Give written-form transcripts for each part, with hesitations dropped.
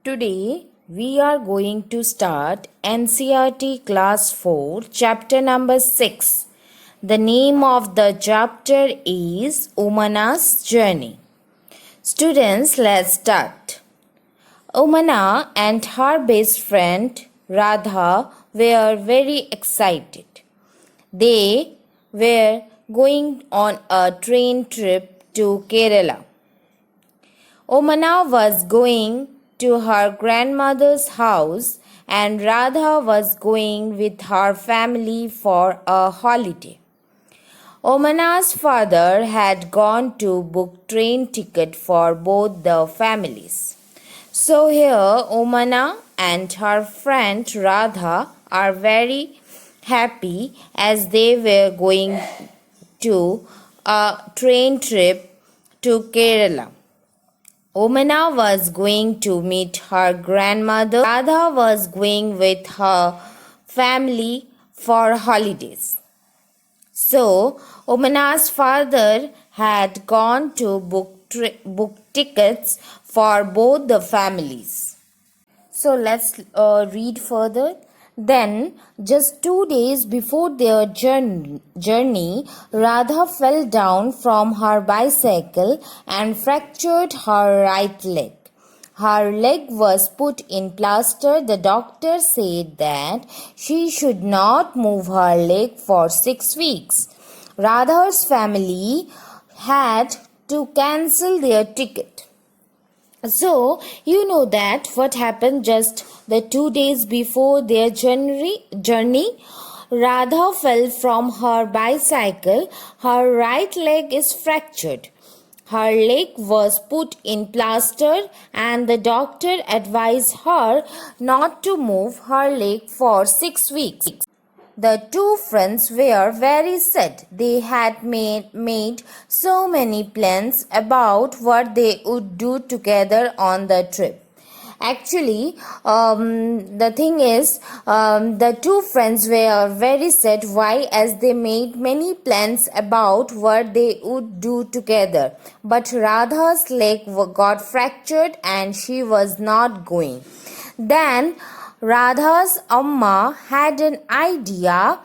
Today we are going to start NCERT Class 4, Chapter number 6. The name of the chapter is Umana's Journey. Students, let's start. Umana and her best friend Radha were very excited. They were going on a train trip to Kerala. Umana was going to her grandmother's house and Radha was going with her family for a holiday. Omana's father had gone to book train ticket for both the families. So here Omana and her friend Radha are very happy as they were going to a train trip to Kerala. Omana was going to meet her grandmother. Radha was going with her family for holidays. So, Omana's father had gone to book tickets for both the families. So, let's read further. Then, just 2 days before their journey, Radha fell down from her bicycle and fractured her right leg. Her leg was put in plaster. The doctor said that she should not move her leg for 6 weeks. Radha's family had to cancel their ticket. So, you know that what happened just the 2 days before their journey. Radha fell from her bicycle. Her right leg is fractured. Her leg was put in plaster and the doctor advised her not to move her leg for 6 weeks. The two friends were very sad. They had made so many plans about what they would do together on the trip. Actually, the thing is, the two friends were very sad. Why? As they made many plans about what they would do together. But Radha's leg got fractured and she was not going. Then Radha's Amma had an idea.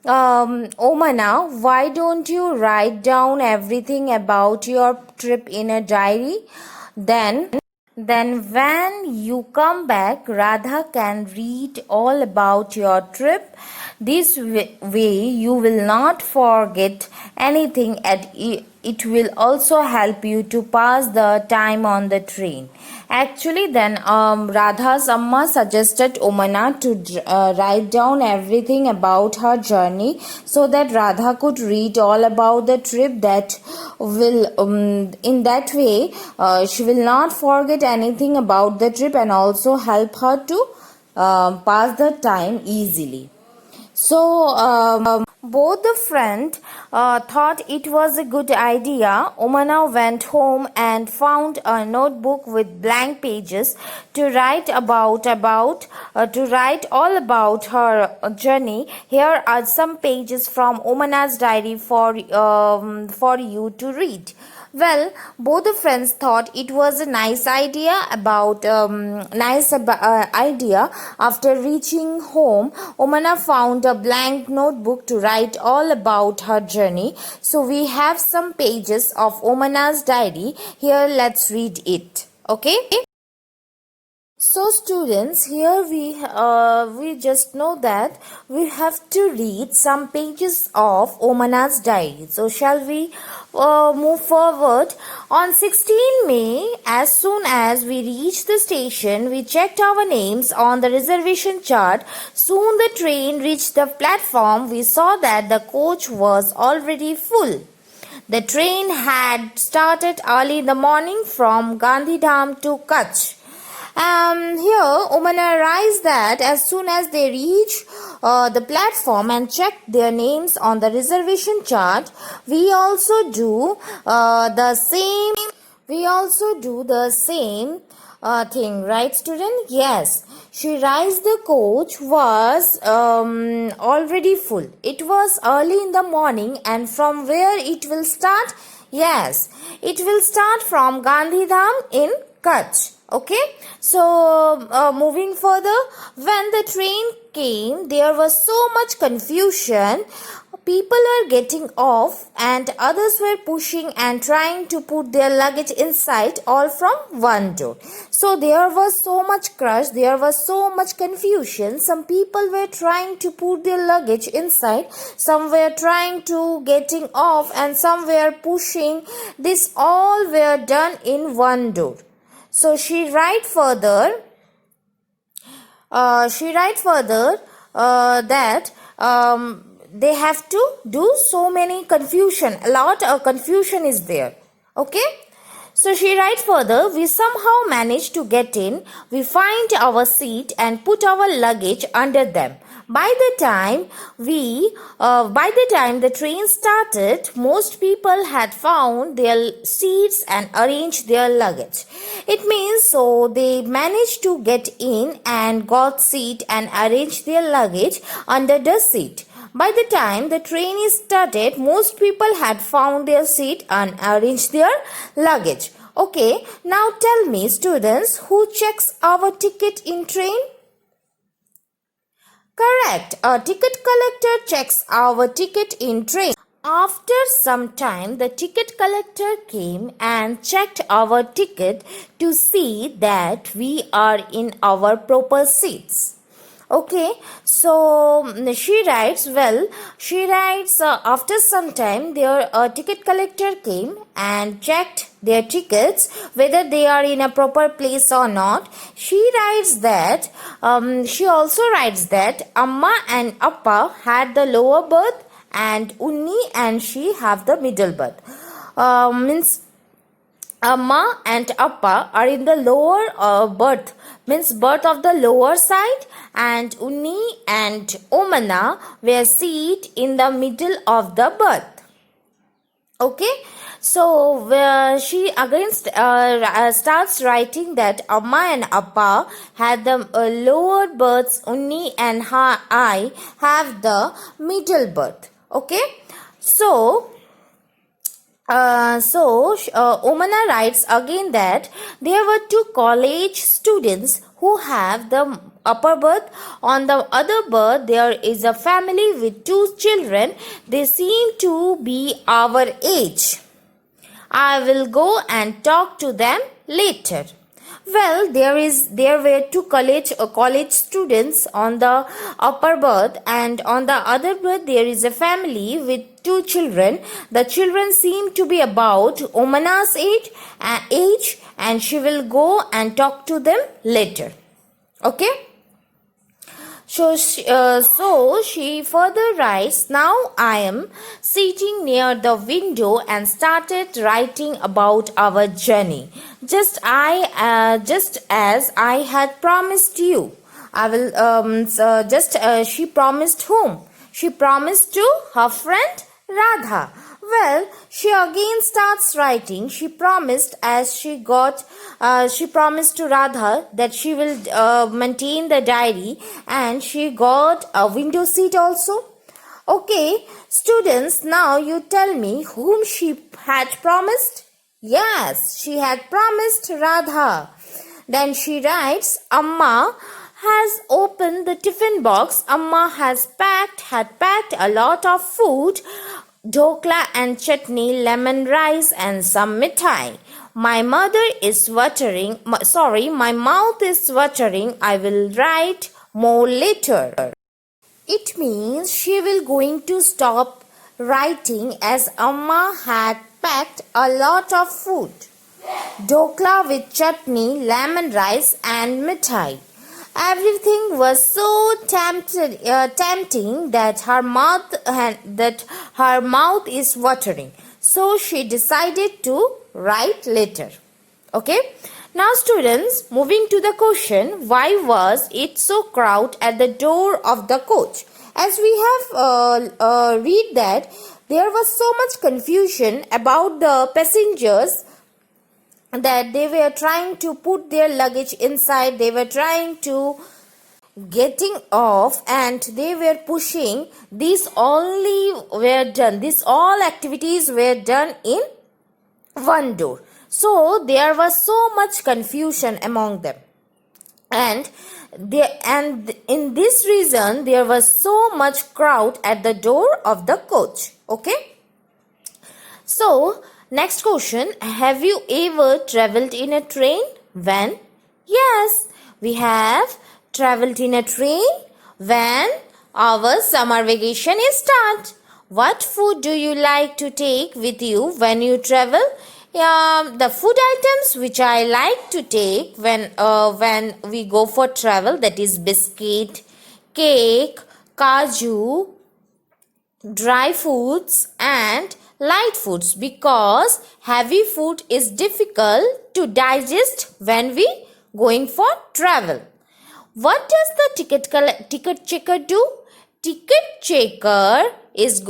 Omana, why don't you write down everything about your trip in a diary? Then when you come back, Radha can read all about your trip. This way you will not forget anything and it will also help you to pass the time on the train. Actually, then Radha's Amma suggested Omana to write down everything about her journey so that Radha could read all about the trip. That will in that way she will not forget anything about the trip and also help her to pass the time easily. So both the friends thought it was a good idea. Omana went home and found a notebook with blank pages to write all about her journey. Here are some pages from Omana's diary for you to read. Well, both the friends thought it was a nice idea. After reaching home, Omana found a blank notebook to write all about her journey. So we have some pages of Omana's diary. Here, let's read it. Okay? So students, here we just know that we have to read some pages of Omana's diary. So shall we move forward? On 16 May, as soon as we reached the station, we checked our names on the reservation chart. Soon the train reached the platform. We saw that the coach was already full. The train had started early in the morning from Gandhidham to Kutch. Here Omana writes that as soon as they reach the platform and check their names on the reservation chart, we also do the same thing, right student? Yes, she writes the coach was already full. It was early in the morning, and from where it will start? Yes, it will start from Gandhidham in Kutch. Okay, so moving further, when the train came, there was so much confusion. People were getting off and others were pushing and trying to put their luggage inside, all from one door. So there was so much crush, there was so much confusion. Some people were trying to put their luggage inside, some were trying to getting off, and some were pushing. This all were done in one door. So she write further that they have to do so many confusion, a lot of confusion is there. Okay, so she writes further, we somehow managed to get in, we find our seat and put our luggage under them. By the time the train started, most people had found their seats and arranged their luggage. It means so they managed to get in and got seat and arranged their luggage under the seat. By the time the train is started, most people had found their seat and arranged their luggage. Okay, now tell me, students, who checks our ticket in train? Correct. A ticket collector checks our ticket in train. After some time, the ticket collector came and checked our ticket to see that we are in our proper seats. Okay, so she writes, after some time, their ticket collector came and checked their tickets whether they are in a proper place or not. She also writes that Amma and Appa had the lower berth and Unni and she have the middle berth. Means Amma and Appa are in the lower berth, means berth of the lower side, and Unni and Omana were seated in the middle of the berth. Okay, so she again starts writing that Amma and Appa had the lower berths, Unni and I have the middle berth. Okay, so Omana writes again that there were two college students who have the upper berth. On the other berth, there is a family with two children. They seem to be our age. I will go and talk to them later. Well, there were two college students on the upper berth, and on the other berth there is a family with two children. The children seem to be about Omana's age, and she will go and talk to them later. Okay. So she further writes, now I am sitting near the window and started writing about our journey. Just as I had promised you. I will she promised whom? She promised to her friend Radha. Well, she again starts writing. She promised to Radha that she will maintain the diary, and she got a window seat also. Okay, students, now you tell me whom she had promised. Yes, she had promised Radha. Then she writes, Amma has opened the tiffin box. Amma had packed a lot of food, dhokla and chutney, lemon rice and some mithai. My mouth is watering. My mouth is watering. I will write more later. It means she will going to stop writing as Amma had packed a lot of food. Dhokla with chutney, lemon rice and mithai. Everything was so tempting that her mouth is watering. So she decided to write later. Okay. Now students, moving to the question, why was it so crowded at the door of the coach? As we have read that there was so much confusion about the passengers that they were trying to put their luggage inside, they were trying to getting off, and they were pushing. These all activities were done in one door. So there was so much confusion among them. And in this reason there was so much crowd at the door of the coach. Okay. So next question, have you ever traveled in a train? When? Yes, we have traveled in a train when our summer vacation is start. What food do you like to take with you when you travel? The food items which I like to take when we go for travel, that is biscuit, cake, kaju, dry foods and light foods, because heavy food is difficult to digest when we going for travel. What does the ticket checker do? Ticket checker is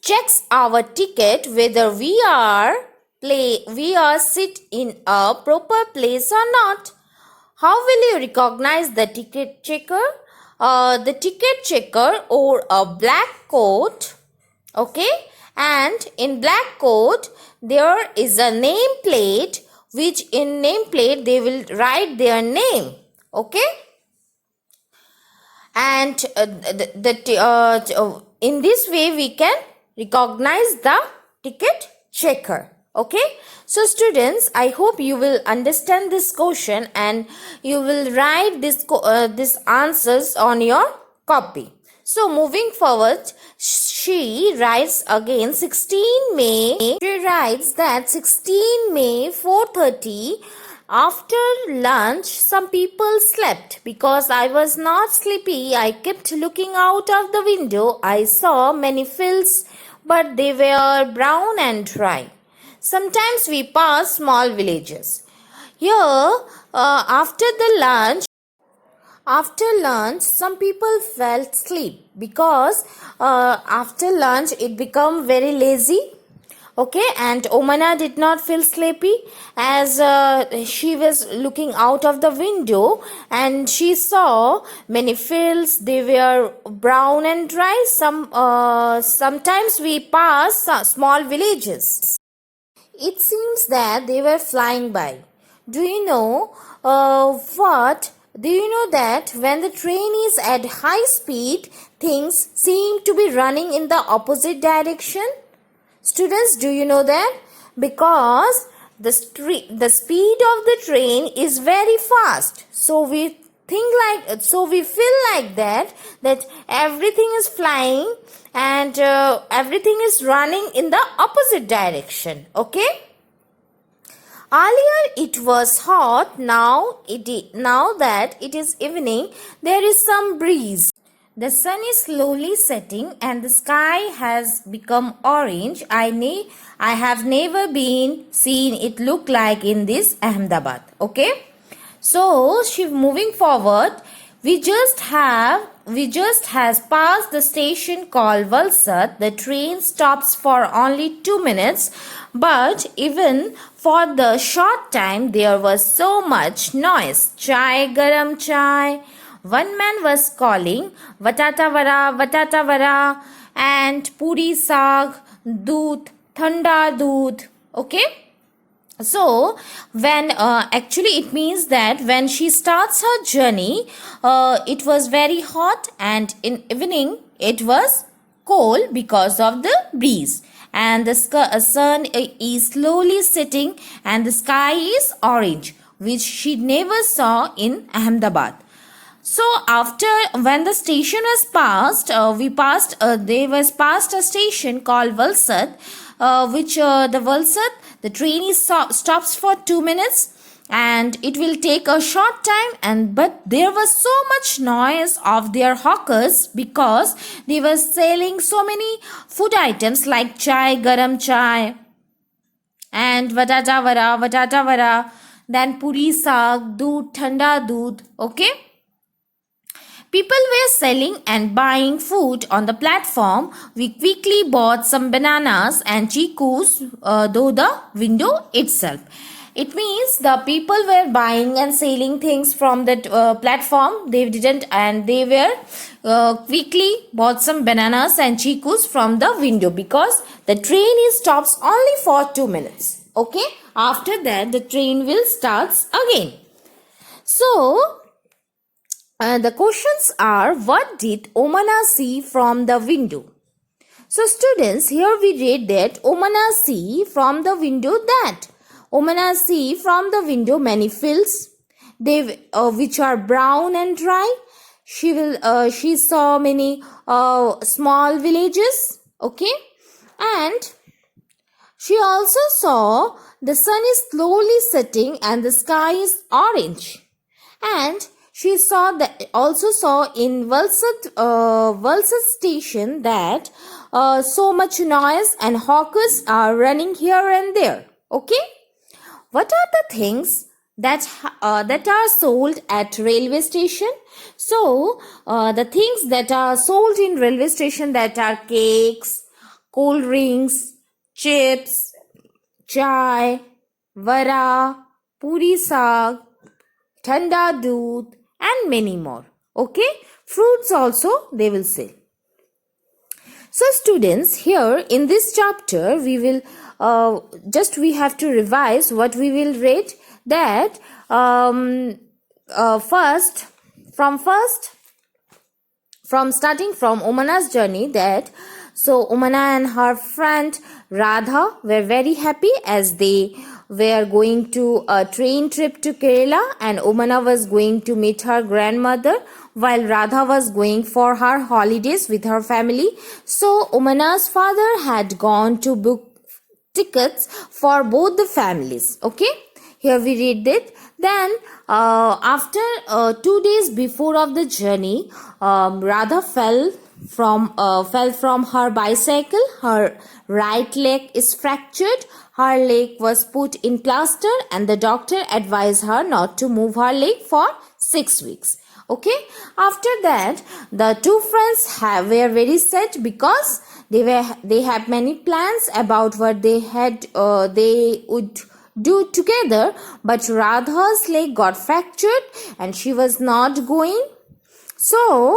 checks our ticket whether we are sit in a proper place or not. How will you recognize the ticket checker? The ticket checker or a black coat, okay, and in black coat there is a name plate, which in name plate they will write their name, okay, and in this way we can recognize the ticket checker. Okay, so students, I hope you will understand this question and you will write this answers on your copy. So moving forward, she writes again 16 May. She writes that 16 May 4:30. After lunch, some people slept. Because I was not sleepy, I kept looking out of the window. I saw many fields, but they were brown and dry. Sometimes we pass small villages. Here, after lunch, some people felt sleep, because after lunch it become very lazy. Okay, and Omana did not feel sleepy, as she was looking out of the window and she saw many fields. They were brown and dry. Sometimes we pass small villages. It seems that they were flying by. Do you know that when the train is at high speed, things seem to be running in the opposite direction? Students, do you know that? Because the speed of the train is very fast. So we feel like that everything is flying and everything is running in the opposite direction. Okay. Earlier it was hot. Now that it is evening, there is some breeze. The sun is slowly setting and the sky has become orange. I have never seen it look like in this Ahmedabad. Okay. So moving forward, we just has passed the station called Valsad. The train stops for only 2 minutes, but even for the short time there was so much noise. Chai, garam chai. One man was calling vatata vara, and puri saag, doodh, thanda doodh. Okay. So when actually it means that when she starts her journey, it was very hot, and in evening it was cold because of the breeze, and the sun is slowly setting and the sky is orange, which she never saw in Ahmedabad. So when the station was passed, there was passed a station called Valsad, the train stops for 2 minutes and it will take a short time, but there was so much noise of their hawkers, because they were selling so many food items like chai, garam chai, and vatata vara, then puri saag, doodh, thanda doodh. Okay. People were selling and buying food on the platform. We quickly bought some bananas and chikus through the window itself. It means the people were buying and selling things from that platform. They didn't, and they were quickly bought some bananas and chikus from the window, because the train stops only for 2 minutes. Okay, after that the train will starts again. So the questions are, what did Omana see from the window? So students, here we read that Omana see from the window that Omana see from the window many fields, they which are brown and dry. She saw many small villages. Okay, and she also saw the sun is slowly setting and the sky is orange. And she also saw in Valsad station that so much noise and hawkers are running here and there. Okay, what are the things that are sold at railway station? So the things that are sold in railway station, that are cakes, cold drinks, chips, chai, vara, puri saag, thanda doodh, and many more. Okay, fruits also they will sell. So students, here in this chapter we will we have to revise what we will read. That from starting from Omana's journey, that so Omana and her friend Radha were very happy as they were going to a train trip to Kerala, and Omana was going to meet her grandmother, while Radha was going for her holidays with her family. So Omana's father had gone to book tickets for both the families. Okay, here we read that. Then after 2 days before of the journey, Radha fell from her bicycle. Her right leg is fractured. Her leg was put in plaster, and the doctor advised her not to move her leg for 6 weeks. Okay, after that the two friends were very sad, because they had many plans about what they would do together, but Radha's leg got fractured and she was not going. So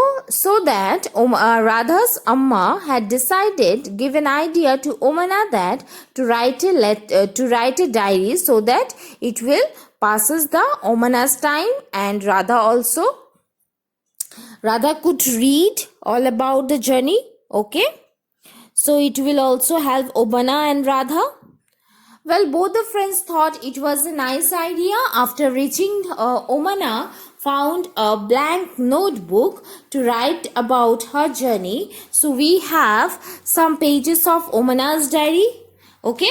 that Radha's Amma had decided, give an idea to Omana, that to write a diary, so that it will passes the Omana's time, and Radha could read all about the journey. Okay, so it will also help Omana and Radha. Well, both the friends thought it was a nice idea. After reaching, Omana found a blank notebook to write about her journey. So we have some pages of Omana's diary. Okay,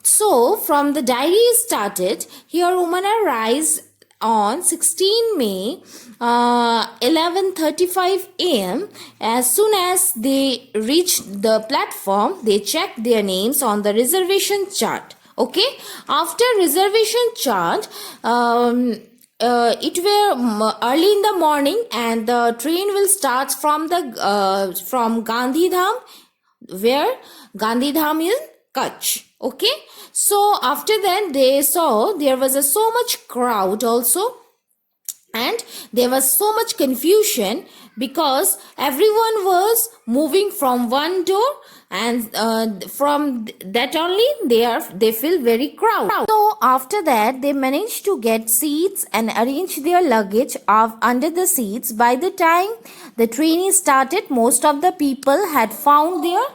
so from the diary started, here Omana writes on 16 May 11:35 am. As soon as they reached the platform, they checked their names on the reservation chart. Okay, after reservation chart, it were early in the morning, and the train will start from Gandhidham, where Gandhidham is Kutch. Okay, so after that they saw there was so much crowd also, and there was so much confusion, because everyone was moving from one door, and from that only they feel very crowded. So after that they managed to get seats and arrange their luggage under the seats. By the time the train started, most of the people had found their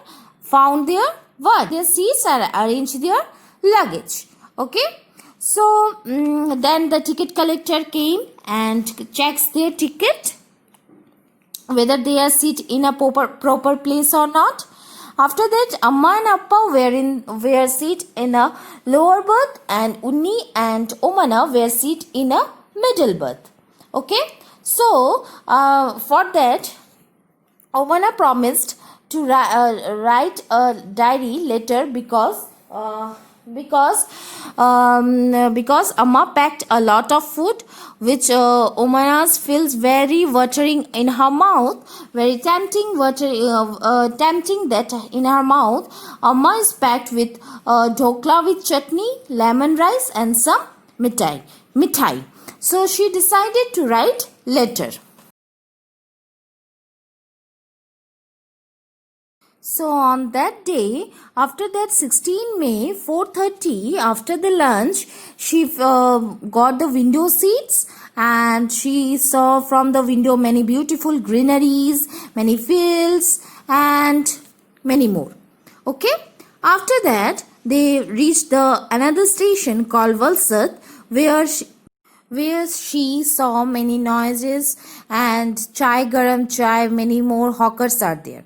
seats and arranged their luggage. Okay, so then the ticket collector came and checks their ticket, whether they are sit in a proper place or not. After that, Amma and Appa were sit in a lower berth, and Unni and Omana were sit in a middle berth. Okay, so for that, Omana promised to write a diary letter, because because Amma packed a lot of food, which Omanas feels very watering in her mouth, very tempting, tempting that in her mouth. Amma is packed with dhokla with chutney, lemon rice, and some mithai. So she decided to write letter. So on that day, after that 16 May, 4:30, after the lunch, she got the window seats and she saw from the window many beautiful greeneries, many fields and many more. Okay. After that, they reached the another station called Valsad, where she saw many noises and chai garam chai, many more hawkers are there.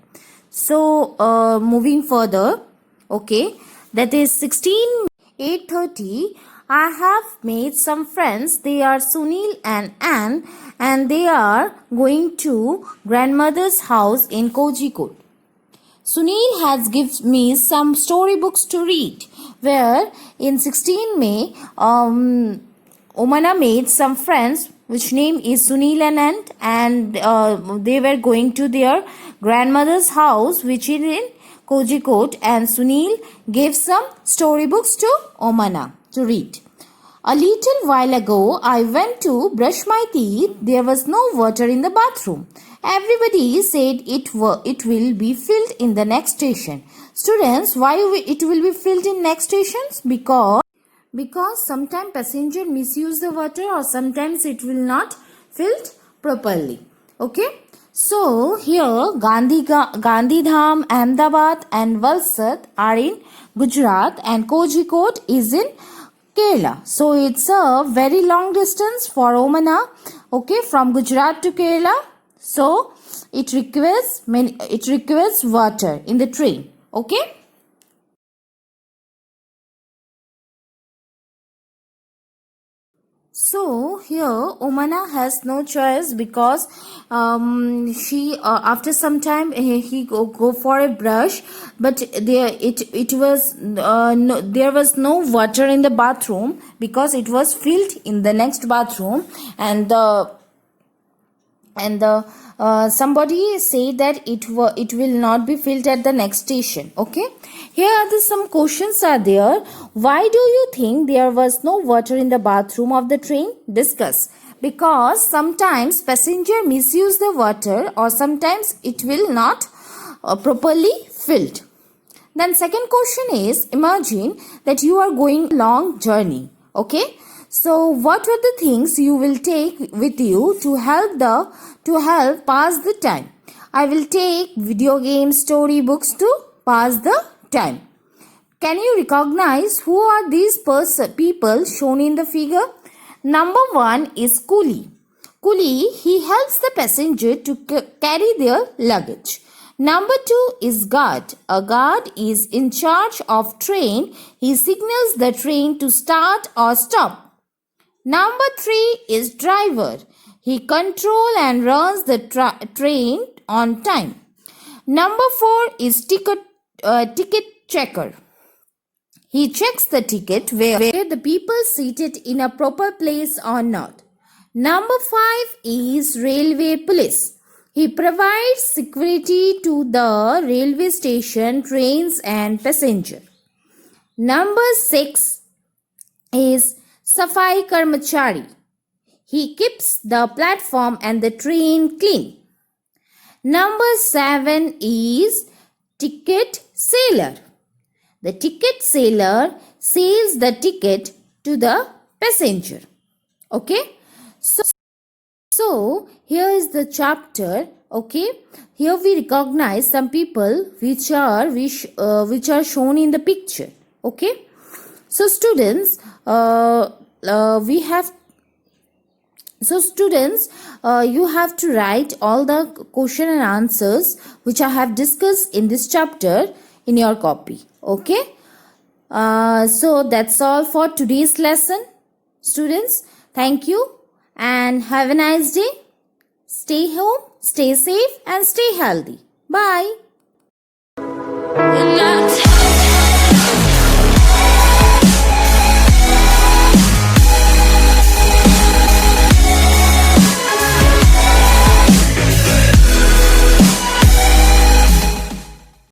So moving further, okay, that is 8:30. I have made some friends. They are Sunil and Anne, and they are going to grandmother's house in Kozhikode. Sunil has given me some storybooks to read, where in 16 May, Omana made some friends which name is Sunil and Ant, and they were going to their grandmother's house which is in Kozhikode, and Sunil gave some storybooks to Omana to read. A little while ago, I went to brush my teeth. There was no water in the bathroom. Everybody said it will be filled in the next station. Students, why it will be filled in next stations? Because sometimes passenger misuse the water, or sometimes it will not filled properly. Okay. So here Gandhidham, Ahmedabad and Valsad are in Gujarat, and Kozhikode is in Kerala. So it's a very long distance for Omana, okay, from Gujarat to Kerala. So it requires water in the train. Okay. So here Omana has no choice, because she after some time he go for a brush, but there was no water in the bathroom, because it was filled in the next bathroom, and somebody say that it will not be filled at the next station. Okay, here are some questions are there. Why do you think there was no water in the bathroom of the train? Discuss. Because sometimes passenger misuse the water, or sometimes it will not properly filled. Then second question is, imagine that you are going long journey. Okay, so what are the things you will take with you to help pass the time? I will take video games, storybooks to pass the time. Can you recognize who are these people shown in the figure? Number 1 is coolie. Coolie, he helps the passenger to carry their luggage. Number 2 is guard. A guard is in charge of train. He signals the train to start or stop. Number 3 is driver. He controls and runs the train on time. Number 4 is ticket checker. He checks the ticket where the people seated in a proper place or not. Number 5 is railway police. He provides security to the railway station, trains and passenger. Number 6 is Safai Karmachari. He keeps the platform and the train clean. Number 7 is ticket sailor. The ticket sailor sells the ticket to the passenger. Okay. So here is the chapter. Okay. Here we recognize some people which are shown in the picture. Okay. So students, you have to write all the question and answers which I have discussed in this chapter in your copy. Okay. So that's all for today's lesson. Students, thank you and have a nice day. Stay home, stay safe and stay healthy. Bye.